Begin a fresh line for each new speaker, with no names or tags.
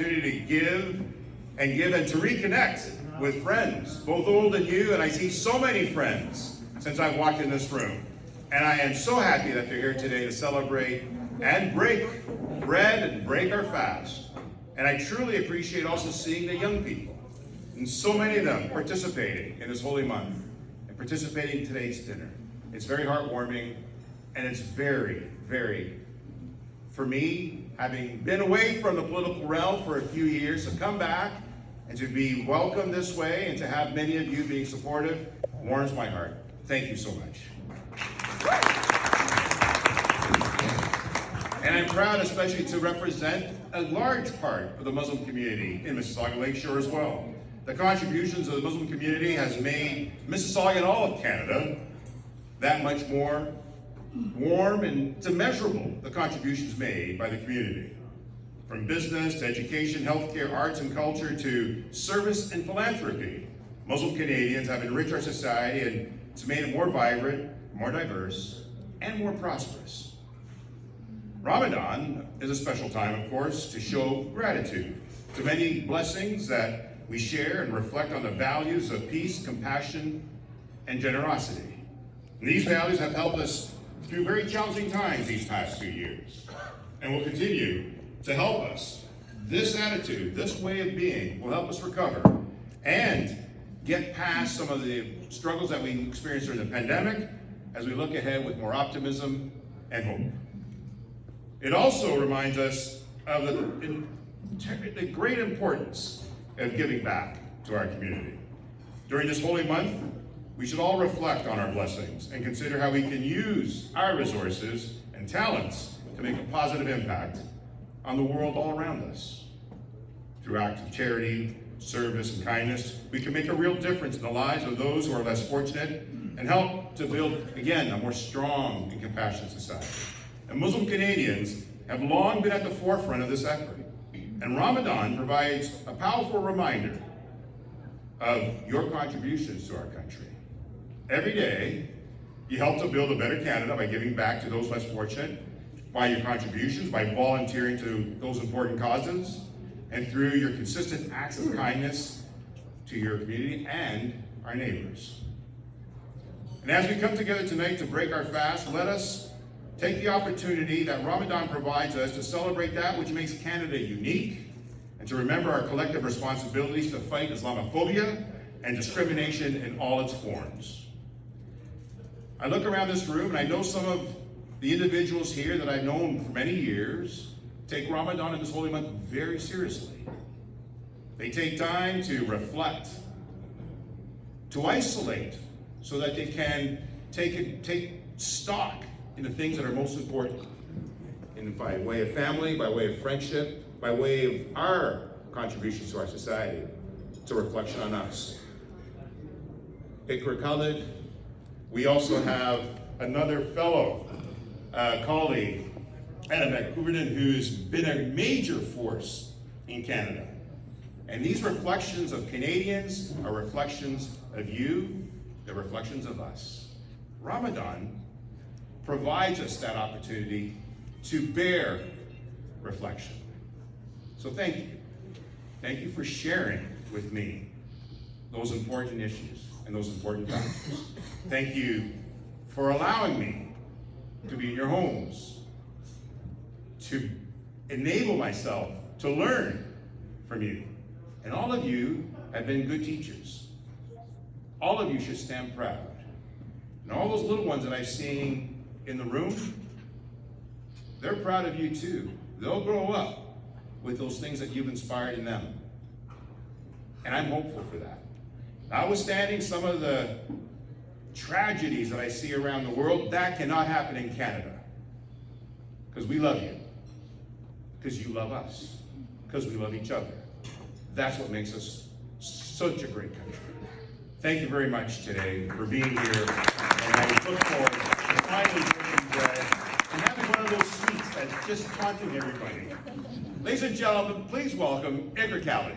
opportunity to give and to reconnect with friends, both old and new, and I see so many friends since I've walked in this room. And I am so happy that they're here today to celebrate and break bread and break our fast. And I truly appreciate also seeing the young people, and so many of them participating in this holy month and participating in today's dinner. It's very heartwarming, and it's very, very, for me, having been away from the political realm for a few years, to come back and to be welcomed this way and to have many of you being supportive warms my heart. Thank you so much. And I'm proud especially to represent a large part of the Muslim community in Mississauga Lakeshore as well. The contributions of the Muslim community has made Mississauga and all of Canada that much more warm, and it's immeasurable, the contributions made by the community. From business to education, healthcare, arts and culture, to service and philanthropy, Muslim Canadians have enriched our society, and it's made it more vibrant, more diverse, and more prosperous. Ramadan is a special time, of course, to show gratitude to many blessings that we share and reflect on the values of peace, compassion, and generosity. And these values have helped us through very challenging times these past few years, and will continue to help us. This attitude, this way of being, will help us recover and get past some of the struggles that we experienced during the pandemic as we look ahead with more optimism and hope. It also reminds us of the great importance of giving back to our community. During this holy month, we should all reflect on our blessings and consider how we can use our resources and talents to make a positive impact on the world all around us. Through acts of charity, service, and kindness, we can make a real difference in the lives of those who are less fortunate and help to build, again, a more strong and compassionate society. And Muslim Canadians have long been at the forefront of this effort. And Ramadan provides a powerful reminder of your contributions to our country. Every day, you help to build a better Canada by giving back to those less fortunate, by your contributions, by volunteering to those important causes, and through your consistent acts of kindness to your community and our neighbors. And as we come together tonight to break our fast, let us take the opportunity that Ramadan provides us to celebrate that which makes Canada unique, and to remember our collective responsibilities to fight Islamophobia and discrimination in all its forms. I look around this room and I know some of the individuals here that I've known for many years take Ramadan and this holy month very seriously. They take time to reflect, to isolate, so that they can take stock in the things that are most important, by way of family, by way of friendship, by way of our contributions to our society. It's a reflection on us. Iqra Khalid. We also have another fellow colleague, who's been a major force in Canada. And these reflections of Canadians are reflections of you, they're reflections of us. Ramadan provides us that opportunity to bear reflection. So thank you. Thank you for sharing with me those important issues and those important topics. Thank you for allowing me to be in your homes, to enable myself to learn from you. And all of you have been good teachers. All of you should stand proud. And all those little ones that I've seen in the room, they're proud of you too. They'll grow up with those things that you've inspired in them. And I'm hopeful for that. Notwithstanding some of the tragedies that I see around the world, that cannot happen in Canada. Because we love you. Because you love us. Because we love each other. That's what makes us such a great country. Thank you very much today for being here. And I look forward to finally breaking bread and having one of those sweets that's just taunting everybody. Ladies and gentlemen, please welcome Iftar Dinner.